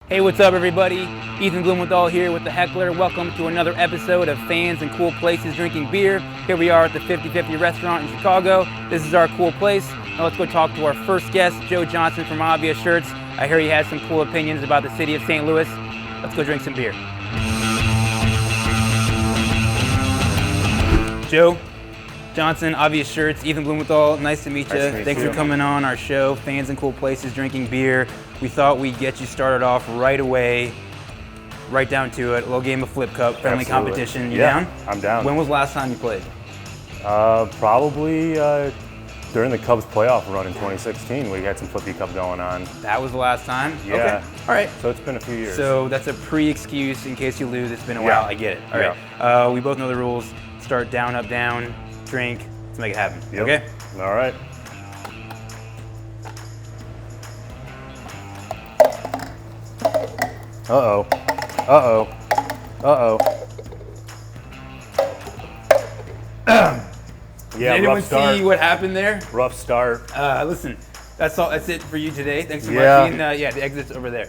Hey, what's up, everybody? Ethan Blumenthal here with the Heckler. Welcome to another episode of Fans and Cool Places Drinking Beer. Here we are at the 50/50 restaurant in Chicago. This is our cool place. Now let's go talk to our first guest, Joe Johnson from Obvious Shirts. I hear he has some cool opinions about the city of St. Louis. Let's go drink some beer. Joe Johnson, Obvious Shirts, Ethan Blumenthal, nice to meet you. Thanks for coming on our show, Fans and Cool Places Drinking Beer. We thought we'd get you started off right away, right down to it. A little game of Flip Cup, friendly competition. You down? I'm down. When was the last time you played? Probably during the Cubs playoff run in 2016. We had some Flippy Cup going on. That was the last time? Yeah. Okay. All right. So it's been a few years. So that's a pre-excuse in case you lose. It's been a while. I get it. All right. We both know the rules. Start down, up, down, drink. Let's make it happen. Yep. Okay? All right. Uh-oh. Uh-oh. Uh-oh. Yeah, Did anyone rough start. see what happened there? Rough start. Listen, that's all. That's it for you today. Thanks for Yeah. watching. The exit's over there.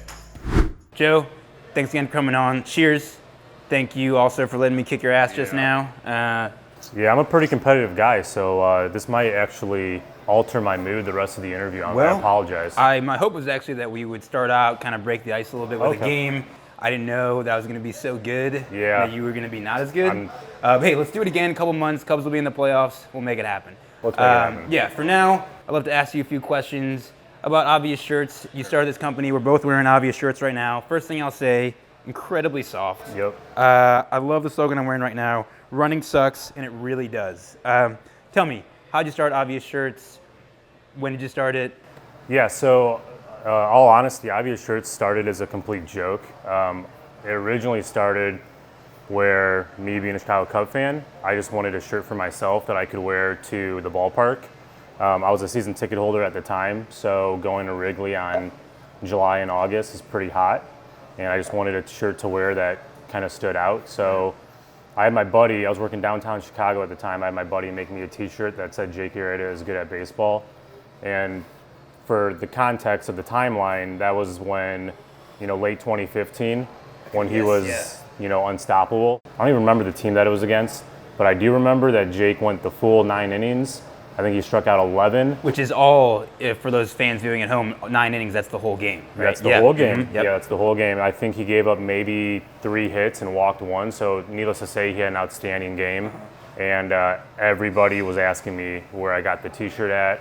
Joe, thanks again for coming on. Cheers. Thank you also for letting me kick your ass just now. Yeah, I'm a pretty competitive guy, so this might actually alter my mood the rest of the interview. I apologize. My hope was actually that we would start out, kind of break the ice a little bit with a game. I didn't know that was going to be so good. Yeah. That you were going to be not as good. Hey, let's do it again. A couple months. Cubs will be in the playoffs. We'll make it happen. Let's make it happen. Yeah. For now, I'd love to ask you a few questions about Obvious Shirts. You started this company. We're both wearing Obvious Shirts right now. First thing I'll say, incredibly soft. Yep. I love the slogan I'm wearing right now. Running sucks, and it really does. Tell me, how'd you start Obvious Shirts? When did you start it? Yeah, so all honesty, Obvious Shirts started as a complete joke. It originally started where me being a Chicago Cub fan, I just wanted a shirt for myself that I could wear to the ballpark. I was a season ticket holder at the time, so going to Wrigley on July and August is pretty hot, and I just wanted a shirt to wear that kind of stood out. So I had my buddy, I was working downtown Chicago at the time, I had my buddy make me a t-shirt that said Jake Arrieta is good at baseball. And for the context of the timeline, that was when, late 2015, when he was, unstoppable. I don't even remember the team that it was against, but I do remember that Jake went the full 9 innings. I think he struck out 11. Which is all, for those fans viewing at home, 9 innings, that's the whole game, right? That's the whole game. Mm-hmm. Yep. Yeah, that's the whole game. I think he gave up maybe 3 hits and walked 1, so needless to say, he had an outstanding game. And everybody was asking me where I got the t-shirt at.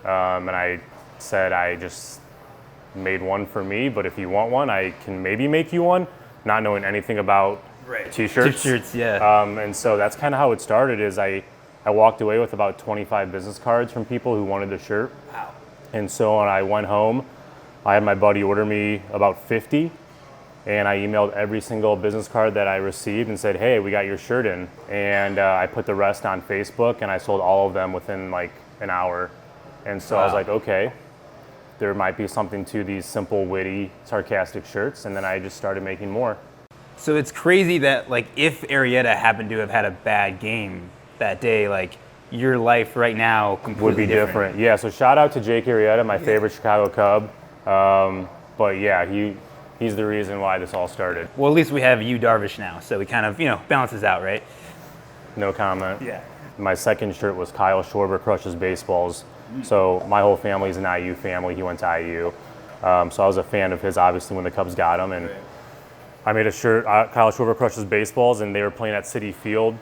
And I said I just made one for me, but if you want one, I can maybe make you one, not knowing anything about t-shirts. T-shirts, yeah. And so that's kind of how it started. Is I walked away with about 25 business cards from people who wanted the shirt. Wow. And so when I went home, I had my buddy order me about 50, and I emailed every single business card that I received and said, hey, we got your shirt in. And I put the rest on Facebook, and I sold all of them within like an hour. And so I was like, okay, there might be something to these simple, witty, sarcastic shirts. And then I just started making more. So it's crazy that, if Arrieta happened to have had a bad game that day, your life right now completely would be different. Yeah, so shout out to Jake Arrieta, my favorite Chicago Cub. But yeah, he's the reason why this all started. Well, at least we have Yu Darvish now, so we kind of, balances out, right? No comment. Yeah. My second shirt was Kyle Schwarber crushes baseballs. So my whole family's an IU family. He went to IU. So I was a fan of his, obviously, when the Cubs got him. And I made a shirt, Kyle Schwarber crushes baseballs, and they were playing at Citi Field.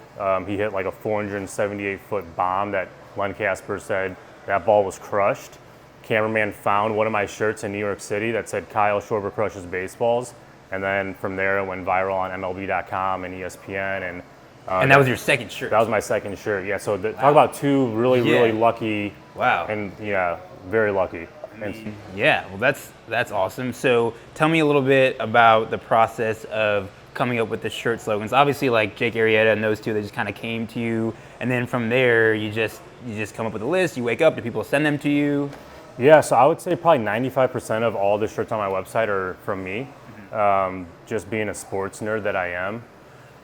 He hit like a 478-foot bomb that Len Casper said that ball was crushed. Cameraman found one of my shirts in New York City that said Kyle Schwarber crushes baseballs. And then from there, it went viral on MLB.com and ESPN. And that was your second shirt? That was my second shirt, yeah. So talk about two really lucky. Wow. And yeah, very lucky. Yeah, well, that's awesome. So tell me a little bit about the process of coming up with the shirt slogans. Obviously, Jake Arrieta and those two, they just kind of came to you, and then from there, you just come up with a list. You wake up, do people send them to you? Yeah, so I would say probably 95% of all the shirts on my website are from me. Just being a sports nerd that I am.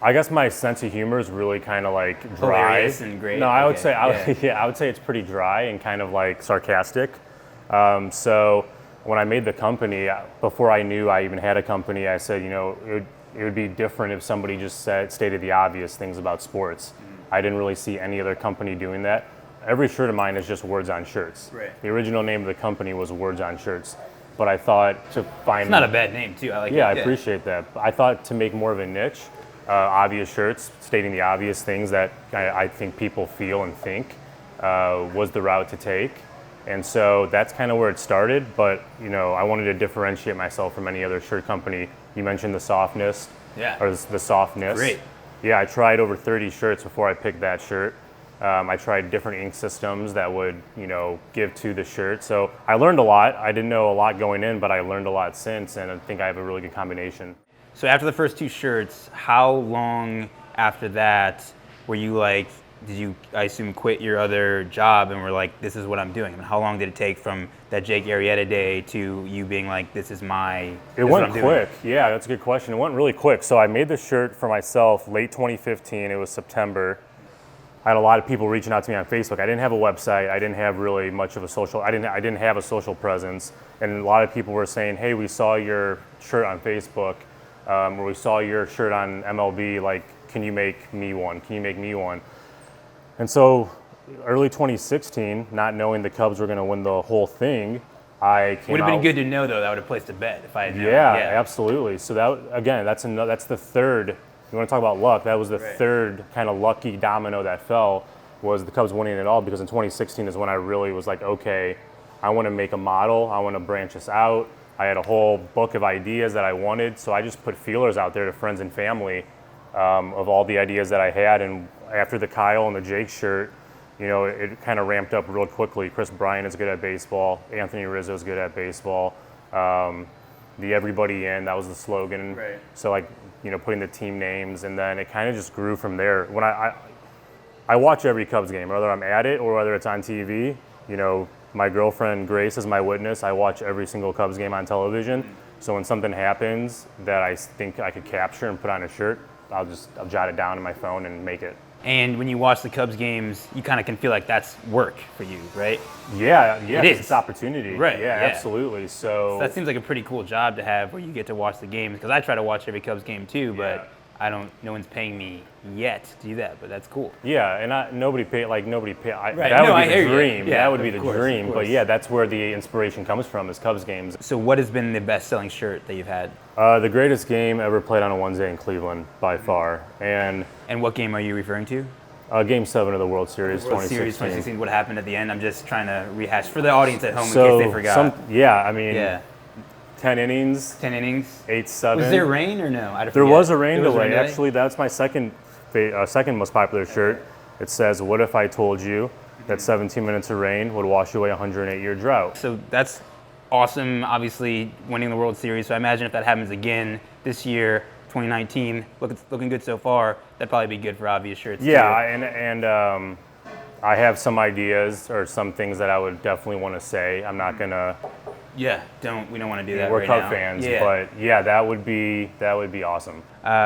I guess my sense of humor is really kind of dry. Hilarious and great. No, I would say I would say it's pretty dry and kind of sarcastic. So when I made the company, before I knew I even had a company, I said, it would be different if somebody just stated the obvious things about sports. I didn't really see any other company doing that. Every shirt of mine is just words on shirts. Right. The original name of the company was Words on Shirts, but I thought to find... It's not a bad name too, I like it. Yeah, I appreciate that. I thought to make more of a niche, obvious shirts, stating the obvious things that I think people feel and think was the route to take. And so that's kind of where it started, but I wanted to differentiate myself from any other shirt company. You mentioned the softness, or the softness. Great. Yeah, I tried over 30 shirts before I picked that shirt. I tried different ink systems that would, give to the shirt. So I learned a lot. I didn't know a lot going in, but I learned a lot since, and I think I have a really good combination. So after the first 2 shirts, how long after that were you like, did you, I assume, quit your other job and were like, this is what I'm doing? I mean, how long did it take from that Jake Arrieta day to you being like, this is my... It went quick. Yeah, that's a good question. It went really quick. So I made the shirt for myself late 2015. It was September. I had a lot of people reaching out to me on Facebook. I didn't have a website. I didn't have really much of a social. I didn't have a social presence. And a lot of people were saying, "Hey, we saw your shirt on Facebook, or we saw your shirt on MLB. Like, can you make me one? Can you make me one?" And so, early 2016, not knowing the Cubs were going to win the whole thing, I came Would have out. been good to know though. That would have placed a bet if I had known. Yeah, absolutely. So that again, that's the third. You want to talk about luck? That was the third kind of lucky domino that fell, was the Cubs winning it all, because in 2016 is when I really was like, okay, I want to make a model. I want to branch this out. I had a whole book of ideas that I wanted, so I just put feelers out there to friends and family of all the ideas that I had. And after the Kyle and the Jake shirt, it kind of ramped up real quickly. Chris Bryant is good at baseball. Anthony Rizzo is good at baseball. The everybody in, that was the slogan. Right. So like, putting the team names, and then it kind of just grew from there. When I watch every Cubs game, whether I'm at it or whether it's on TV. My girlfriend Grace is my witness. I watch every single Cubs game on television. So when something happens that I think I could capture and put on a shirt, I'll jot it down in my phone and make it. And when you watch the Cubs games, you kind of can feel like that's work for you, right? Yeah, It is. It's opportunity. Right, Yeah, yeah. absolutely. So That seems like a pretty cool job to have, where you get to watch the games. Because I try to watch every Cubs game too, but no one's paying me yet to do that. But that's cool. Yeah, and nobody pay. Right. That No, would I be hear the you. dream. Yeah, That would be of the course, dream. of But course. yeah, that's where the inspiration comes from, is Cubs games. So what has been the best-selling shirt that you've had? The greatest game ever played on a Wednesday in Cleveland by far, and what game are you referring to? Game 7 of the World Series, World 2016. Series 2016. What happened at the end? I'm just trying to rehash for the audience at home in So case they forgot. 10 innings, 10 innings. 8-7. Was there rain or no? There was a rain There was a delay. rain delay? Actually, that's my second most popular shirt. It says, "What if I told you that 17 minutes of rain would wash away a 108-year drought?" So that's awesome, obviously, winning the World Series. So I imagine if that happens again this year, 2019, looking good so far, that'd probably be good for obvious shirts. Yeah, too. and I have some ideas or some things that I would definitely want to say. I'm not gonna. Yeah, we don't want to do that We're right Cub now. fans, Yeah. but yeah, that would be awesome.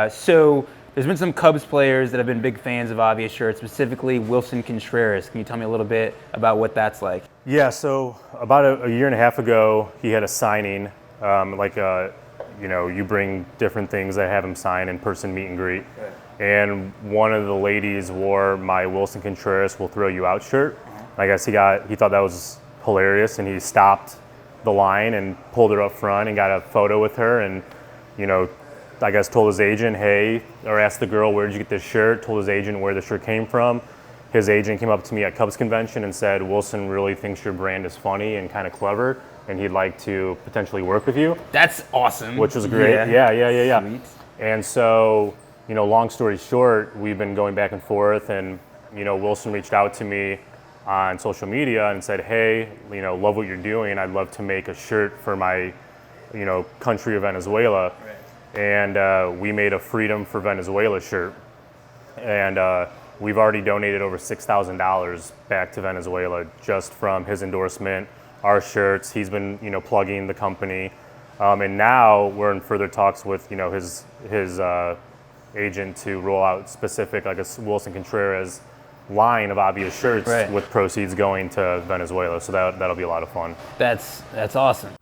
So there's been some Cubs players that have been big fans of obvious shirts, specifically Wilson Contreras. Can you tell me a little bit about what that's like? Yeah, so about a year and a half ago, he had a signing, you bring different things that have him sign, in-person meet and greet. Right. And one of the ladies wore my Wilson Contreras Will Throw You Out shirt. I guess he thought that was hilarious, and he stopped the line and pulled her up front and got a photo with her, and I guess told his agent, hey, or asked the girl, where'd you get this shirt? Told his agent where the shirt came from. His agent came up to me at Cubs convention and said, Wilson really thinks your brand is funny and kind of clever, and he'd like to potentially work with you. That's awesome. Which was great. Yeah. Sweet. And so, long story short, we've been going back and forth, and Wilson reached out to me on social media and said, hey, love what you're doing. I'd love to make a shirt for my, country of Venezuela. Right. And we made a Freedom for Venezuela shirt. And we've already donated over $6,000 back to Venezuela just from his endorsement, our shirts. He's been, plugging the company. And now we're in further talks with, his agent to roll out specific, like a Wilson Contreras line of obvious shirts, right, with proceeds going to Venezuela. So that'll be a lot of fun. That's awesome.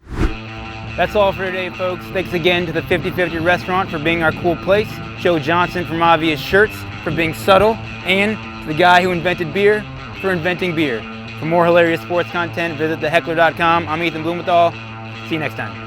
That's all for today, folks. Thanks again to the 50/50 Restaurant for being our cool place, Joe Johnson from Obvious Shirts for being subtle, and to the guy who invented beer for inventing beer. For more hilarious sports content, visit theheckler.com. I'm Ethan Blumenthal. See you next time.